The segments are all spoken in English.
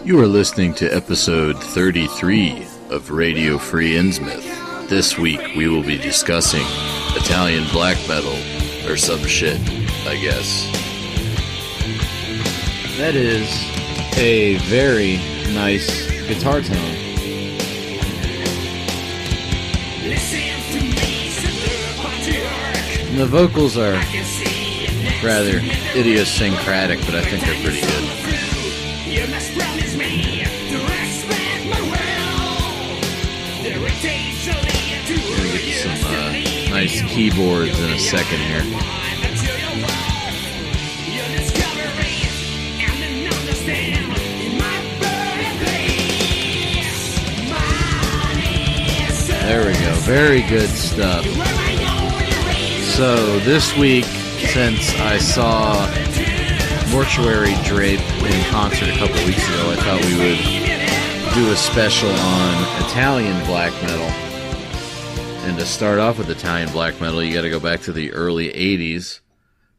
You are listening to episode 33 of Radio Free Innsmouth. This week we will be discussing Italian black metal, or some shit, I guess. That is a very nice guitar tone. And the vocals are rather idiosyncratic, but I think they're pretty good. Gonna get some nice keyboards in a second here. There we go. Very good stuff. So this week, since I saw Mortuary Drape in concert a couple weeks ago, I thought we would do a special on Italian black metal. And to start off with Italian black metal, you got to go back to the early 80s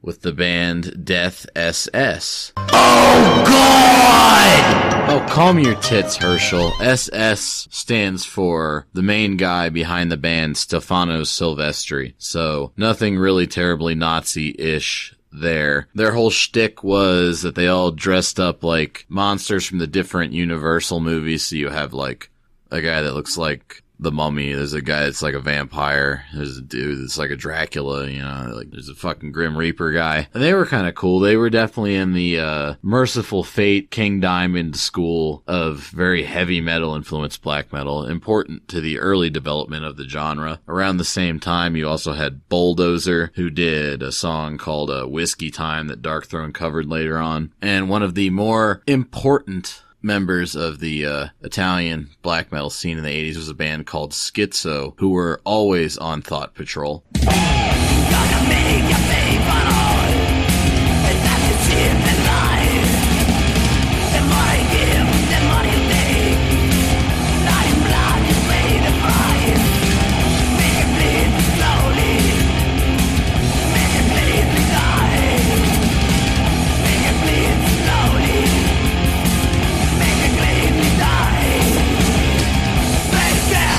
with the band Death SS. Oh, God! Oh, calm your tits, Herschel. SS stands for the main guy behind the band, Stefano Silvestri. So, nothing really terribly Nazi-ish there. Their whole shtick was that they all dressed up like monsters from the different Universal movies. So you have like a guy that looks like the Mummy. There's a guy that's like a vampire. There's a dude that's like a Dracula, you know, like there's a fucking Grim Reaper guy. And they were kind of cool. They were definitely in the Merciful Fate, King Diamond school of very heavy metal influenced black metal, important to the early development of the genre. Around the same time, you also had Bulldozer, who did a song called Whiskey Time that Darkthrone covered later on. And one of the more important members of the Italian black metal scene in the 80s was a band called Schizo, who were always on Thought Patrol.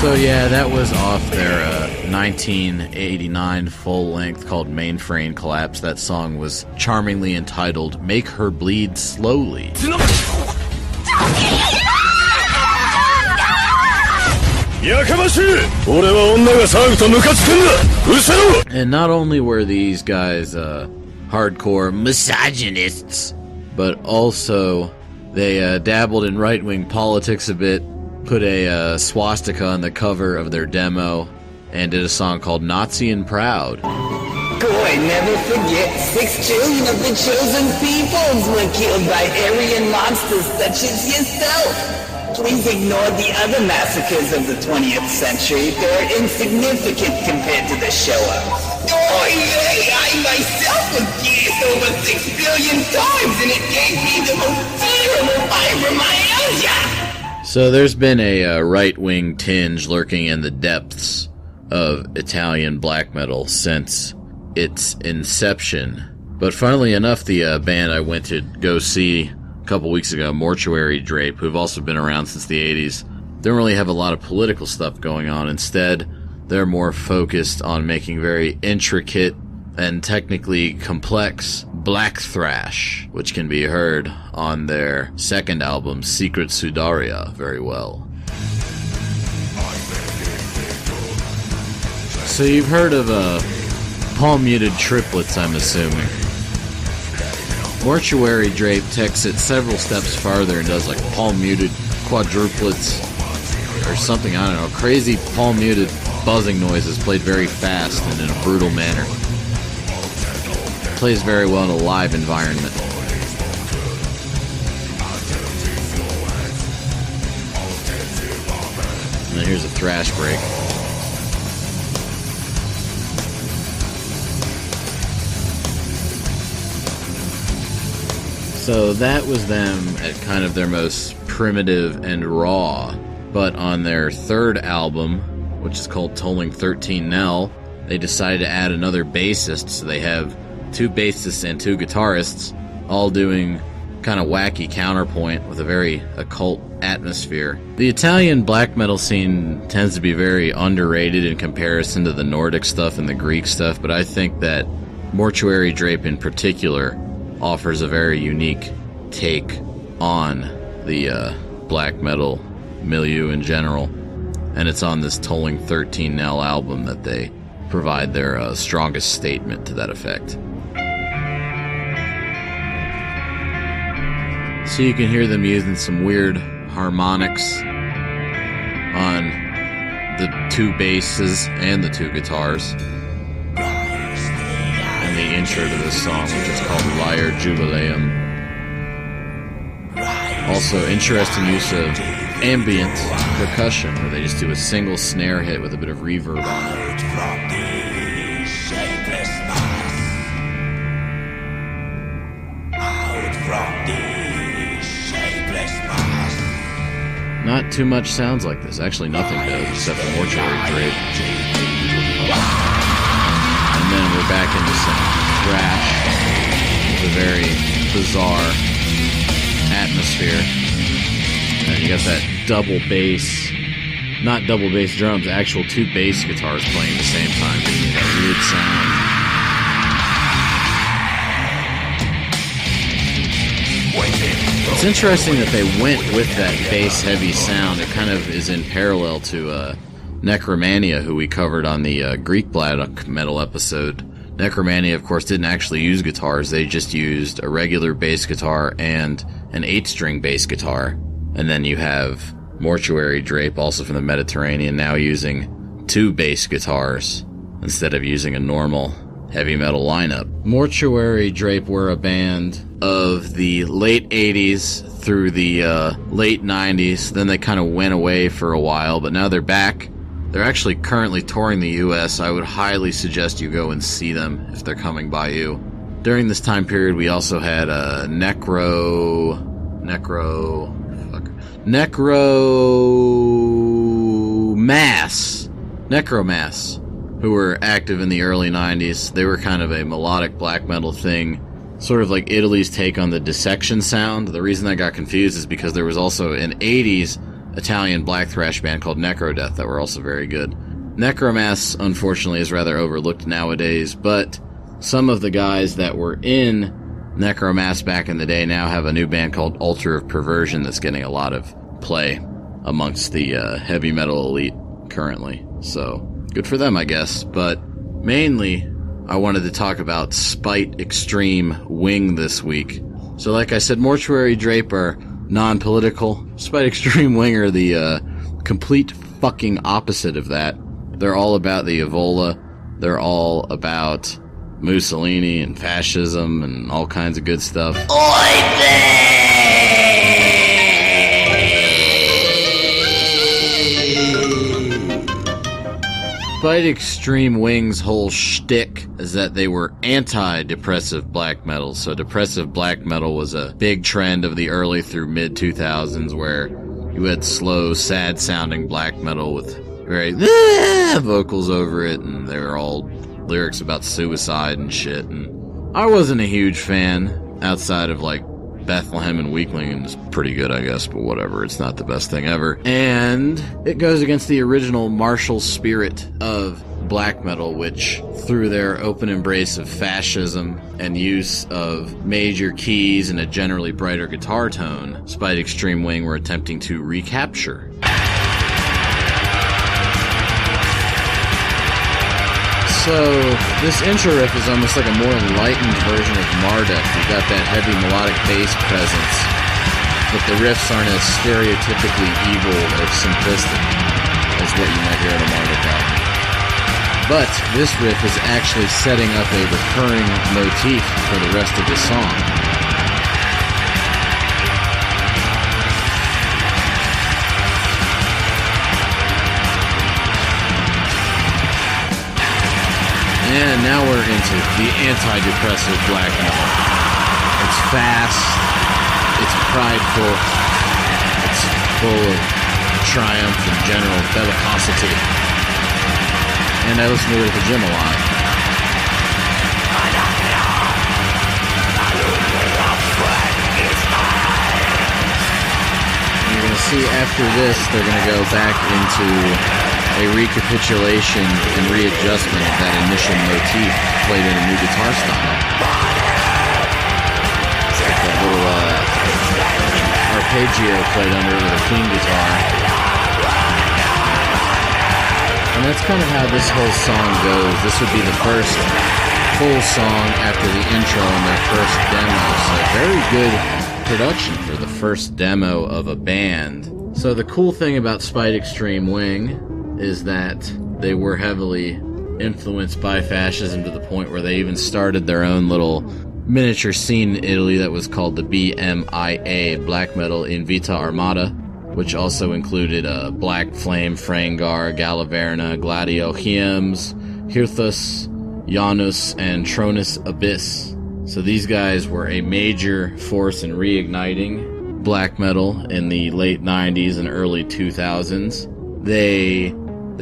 So yeah, that was off their 1989 full-length called Mainframe Collapse. That song was charmingly entitled Make Her Bleed Slowly. And not only were these guys hardcore misogynists, but also they dabbled in right-wing politics a bit, put a swastika on the cover of their demo, and did a song called Nazi and Proud. Boy, never forget, 6 trillion of the chosen peoples were killed by Aryan monsters such as yourself. Please ignore the other massacres of the 20th century. They're insignificant compared to the Shoah. Oh, yeah, I myself was gassed over 6 billion times, and it gave me the most terrible fibromyalgia. So there's been a right-wing tinge lurking in the depths of Italian black metal since its inception. But funnily enough, the band I went to go see a couple weeks ago, Mortuary Drape, who've also been around since the 80s, don't really have a lot of political stuff going on. Instead, they're more focused on making very intricate and technically complex black thrash, which can be heard on their second album, Secret Sudaria, very well. So you've heard of palm-muted triplets, I'm assuming. Mortuary Drape takes it several steps farther and does like palm-muted quadruplets or something, I don't know, crazy palm-muted buzzing noises played very fast and in a brutal manner. Plays very well in a live environment. And then here's a thrash break. So that was them at kind of their most primitive and raw. But on their third album, which is called Tolling 13 Nell, they decided to add another bassist, so they have 2 bassists and 2 guitarists, all doing kind of wacky counterpoint with a very occult atmosphere. The Italian black metal scene tends to be very underrated in comparison to the Nordic stuff and the Greek stuff, but I think that Mortuary Drape in particular offers a very unique take on the black metal milieu in general, and it's on this Tolling 13 Nell album that they provide their strongest statement to that effect. So you can hear them using some weird harmonics on the 2 basses and the 2 guitars in the intro to this song, which is called Lyre Jubileum. Also, interesting use of ambient percussion, where they just do a single snare hit with a bit of reverb on it. Not too much sounds like this. Actually, nothing does, except for Mortuary Drape. And then we're back into some thrash with a very bizarre atmosphere. And you got that double bass, not double bass drums, actual 2 bass guitars playing at the same time, giving you that weird sound. It's interesting that they went with that bass-heavy sound. It kind of is in parallel to Necromania, who we covered on the Greek black metal episode. Necromania, of course, didn't actually use guitars. They just used a regular bass guitar and an 8-string bass guitar. And then you have Mortuary Drape, also from the Mediterranean, now using 2 bass guitars instead of using a normal heavy metal lineup. Mortuary Drape were a band of the late 80s through the late 90s. Then they kind of went away for a while, but now they're back. They're actually currently touring the US. I would highly suggest you go and see them if they're coming by you. During this time period, we also had Necromass, who were active in the early 90s. They were kind of a melodic black metal thing, sort of like Italy's take on the dissection sound. The reason I got confused is because there was also an 80s Italian black thrash band called Necrodeath that were also very good. Necromass, unfortunately, is rather overlooked nowadays, but some of the guys that were in Necromass back in the day now have a new band called Altar of Perversion that's getting a lot of play amongst the heavy metal elite currently. So, good for them, I guess. But mainly, I wanted to talk about Spite Extreme Wing this week. So like I said, Mortuary Drape are non-political. Spite Extreme Wing are the complete fucking opposite of that. They're all about the Evola. They're all about Mussolini and fascism and all kinds of good stuff. Spite Extreme Wing's whole shtick is that they were anti-depressive black metal. So depressive black metal was a big trend of the early through mid-2000s, where you had slow, sad-sounding black metal with very vocals over it, and they were all lyrics about suicide and shit. And I wasn't a huge fan, outside of like Bethlehem and Weakling is pretty good, I guess, but whatever. It's not the best thing ever. And it goes against the original martial spirit of black metal, which, through their open embrace of fascism and use of major keys and a generally brighter guitar tone, Spite Extreme Wing were attempting to recapture. So, this intro riff is almost like a more enlightened version of Marduk. You got that heavy melodic bass presence, but the riffs aren't as stereotypically evil or simplistic as what you might hear in a Marduk album. But this riff is actually setting up a recurring motif for the rest of the song. And now we're into the anti-depressive black metal. It's fast, it's prideful, it's full of triumph and general bellicosity. And I listen to it at the gym a lot. And you're going to see after this, they're going to go back into a recapitulation and readjustment of that initial motif played in a new guitar style. It's like that little arpeggio played under it with a clean guitar. And that's kind of how this whole song goes. This would be the first full song after the intro and their first demo. So very good production for the first demo of a band. So the cool thing about Spite Extreme Wing is that they were heavily influenced by fascism to the point where they even started their own little miniature scene in Italy that was called the BMIA, Black Metal Invita Armata, which also included Black Flame, Frangar, Galaverna, Gladio, Hiems, Hirthus, Janus, and Tronus Abyss. So these guys were a major force in reigniting black metal in the late 90s and early 2000s. They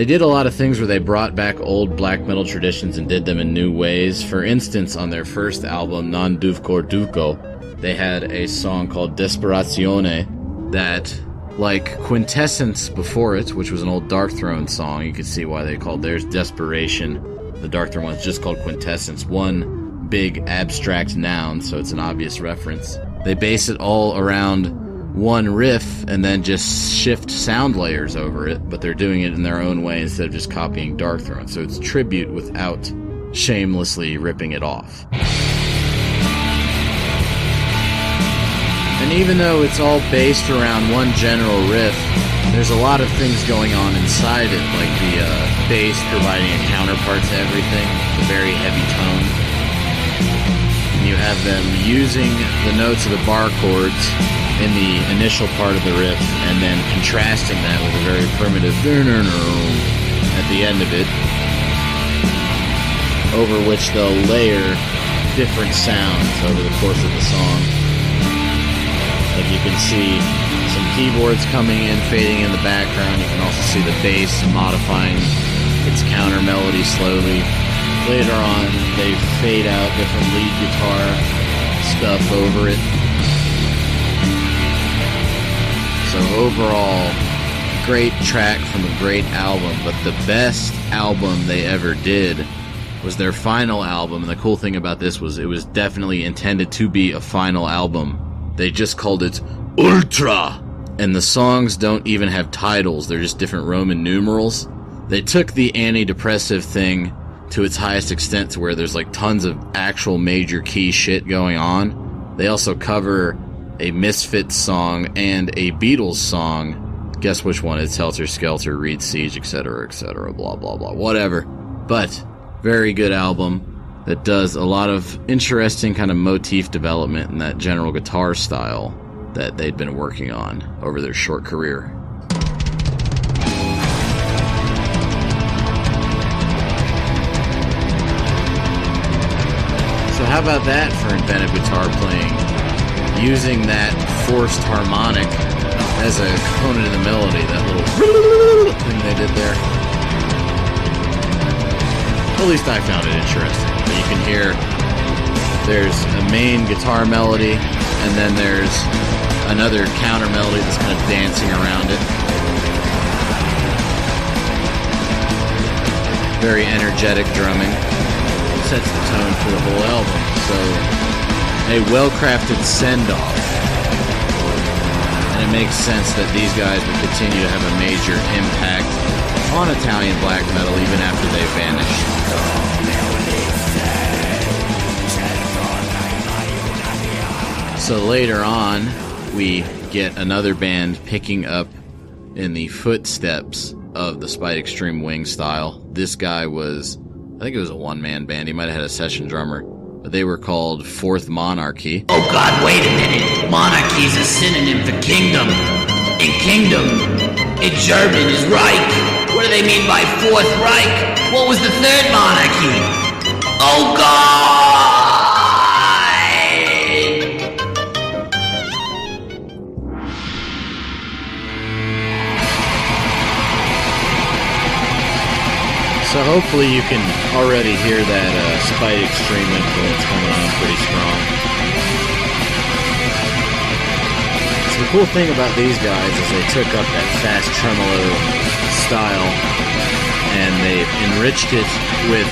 did a lot of things where they brought back old black metal traditions and did them in new ways. For instance, on their first album, Non Duvcor Duco, they had a song called Desperazione that, like Quintessence before it, which was an old Darkthrone song, you could see why they called theirs Desperation. The Darkthrone one's just called Quintessence, one big abstract noun, so it's an obvious reference. They base it all around one riff and then just shift sound layers over it, but they're doing it in their own way instead of just copying Darkthrone. So it's tribute without shamelessly ripping it off. And even though it's all based around one general riff, there's a lot of things going on inside it, like the bass providing a counterpart to everything, the very heavy tone. And you have them using the notes of the bar chords in the initial part of the riff, and then contrasting that with a very primitive at the end of it, over which they'll layer different sounds over the course of the song. Like you can see some keyboards coming in, fading in the background. You can also see the bass modifying its counter melody slowly. Later on, they fade out different lead guitar stuff over it. So overall, great track from a great album, but the best album they ever did was their final album. And the cool thing about this was it was definitely intended to be a final album. They just called it Ultra. And the songs don't even have titles. They're just different Roman numerals. They took the antidepressive thing to its highest extent to where there's like tons of actual major key shit going on. They also cover a Misfits song and a Beatles song. Guess which one? It's Helter Skelter, Reed Siege, etc., blah, blah, blah, whatever. But very good album that does a lot of interesting kind of motif development in that general guitar style that they'd been working on over their short career. So how about that for inventive guitar playing? Using that forced harmonic as a component in the melody, that little thing they did there. At least I found it interesting. But you can hear there's a main guitar melody, and then there's another counter melody that's kind of dancing around it. Very energetic drumming. Sets the tone for the whole album. So, a well-crafted send-off. And it makes sense that these guys will continue to have a major impact on Italian black metal even after they vanish. So later on, we get another band picking up in the footsteps of the Spite Extreme Wing style. This guy was, I think it was a one-man band. He might have had a session drummer. But they were called Fourth Monarchy. Oh God, wait a minute. Monarchy is a synonym for kingdom. And kingdom, in German, is Reich. What do they mean by Fourth Reich? What was the third monarchy? Oh God! So hopefully you can already hear that Spite Extreme influence coming on pretty strong. So the cool thing about these guys is they took up that fast tremolo style and they've enriched it with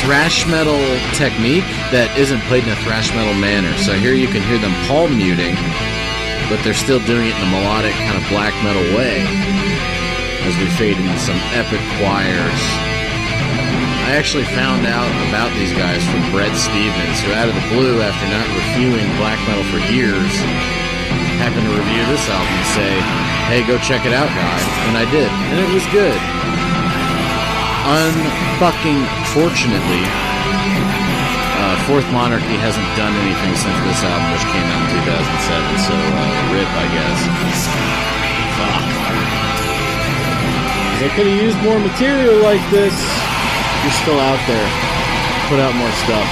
thrash metal technique that isn't played in a thrash metal manner. So here you can hear them palm muting, but they're still doing it in a melodic kind of black metal way as we fade into some epic choirs. I actually found out about these guys from Brett Stevens, who out of the blue, after not reviewing black metal for years, happened to review this album and say, "Hey, go check it out, guy." And I did, and it was good. Unfucking fortunately, Fourth Monarchy hasn't done anything since this album, which came out in 2007, so rip, I guess. Fuck. They could have used more material like this. You're still out there. Put out more stuff.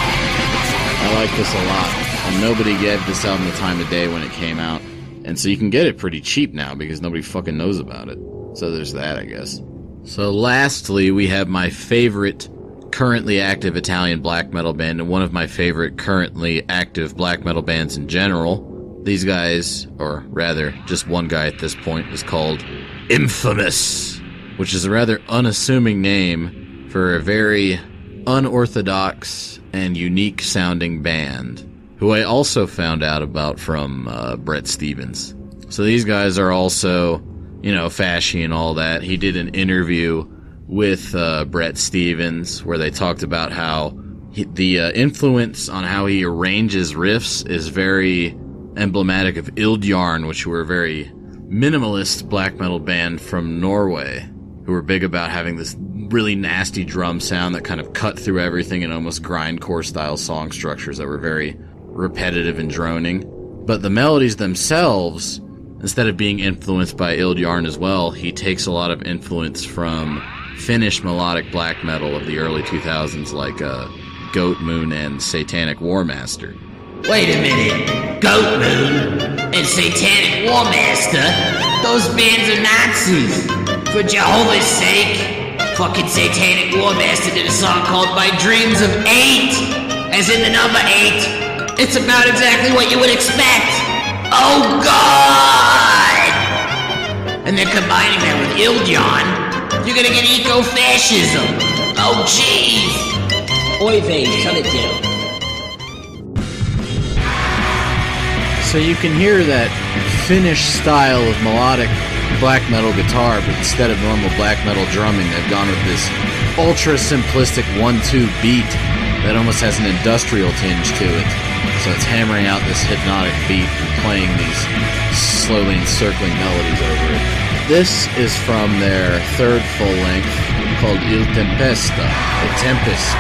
I like this a lot. And nobody gave this album the time of day when it came out. And so you can get it pretty cheap now because nobody fucking knows about it. So there's that, I guess. So lastly, we have my favorite currently active Italian black metal band and one of my favorite currently active black metal bands in general. These guys, or rather, just one guy at this point, is called Infamous, which is a rather unassuming name for a very unorthodox and unique sounding band, who I also found out about from Brett Stevens. So these guys are also, you know, fashy and all that. He did an interview with Brett Stevens where they talked about how the influence on how he arranges riffs is very emblematic of Eyyyyyy, which were a very minimalist black metal band from Norway, who were big about having this really nasty drum sound that kind of cut through everything in almost grindcore style song structures that were very repetitive and droning. But the melodies themselves, instead of being influenced by Eyyyyyy as well, he takes a lot of influence from Finnish melodic black metal of the early 2000s like Goat Moon and Satanic War Master. Wait a minute. Goat Moon and Satanic War Master? Those bands are Nazis. For Jehovah's sake. Fucking Satanic War Master did a song called My Dreams of 8. As in the number 8. It's about exactly what you would expect. Oh God! And they're combining that with Eyyyyyy. You're gonna get eco-fascism. Oh jeez. Oy vey, shut it down. So you can hear that Finnish style of melodic black metal guitar, but instead of normal black metal drumming, they've gone with this ultra simplistic 1-2 beat that almost has an industrial tinge to it. So it's hammering out this hypnotic beat and playing these slowly encircling melodies over it. This is from their third full length called Il Tempesta, The Tempest.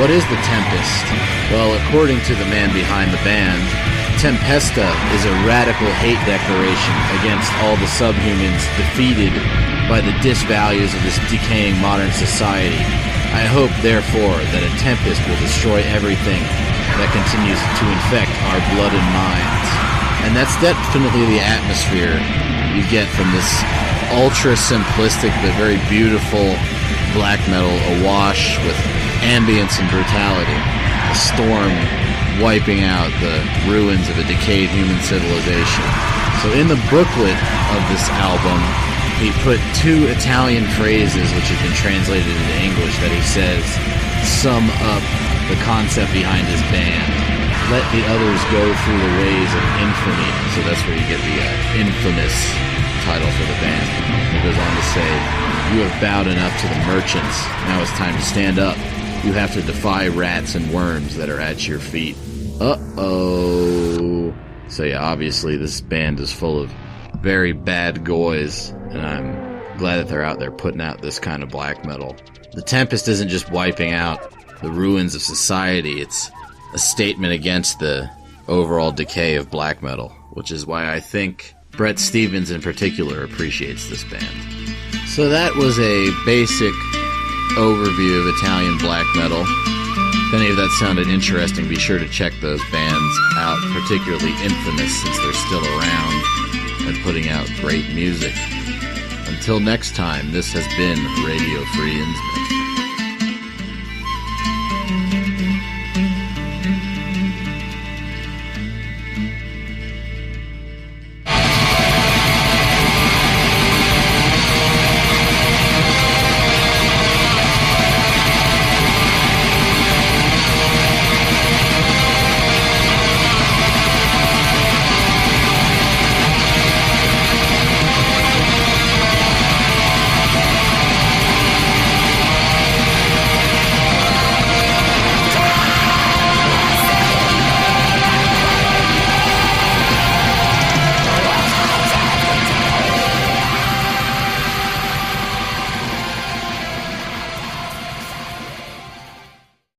What is The Tempest? Well, according to the man behind the band, Tempesta is a radical hate declaration against all the subhumans defeated by the disvalues of this decaying modern society. I hope, therefore, that a tempest will destroy everything that continues to infect our blood and minds. And that's definitely the atmosphere you get from this ultra-simplistic but very beautiful black metal awash with ambience and brutality. A storm wiping out the ruins of a decayed human civilization. So in the booklet of this album, he put 2 Italian phrases which have been translated into English that he says sum up the concept behind his band. Let the others go through the ways of infamy. So that's where you get the Infamous title for the band. He goes on to say, you have bowed enough to the merchants. Now it's time to stand up. You have to defy rats and worms that are at your feet. Uh-oh. So yeah, obviously this band is full of very bad goys, and I'm glad that they're out there putting out this kind of black metal. The Tempest isn't just wiping out the ruins of society, it's a statement against the overall decay of black metal, which is why I think Brett Stevens in particular appreciates this band. So that was a basic overview of Italian black metal. If any of that sounded interesting, be sure to check those bands out, particularly Infamous, since they're still around and putting out great music. Until next time, this has been Radio Free Innsmouth.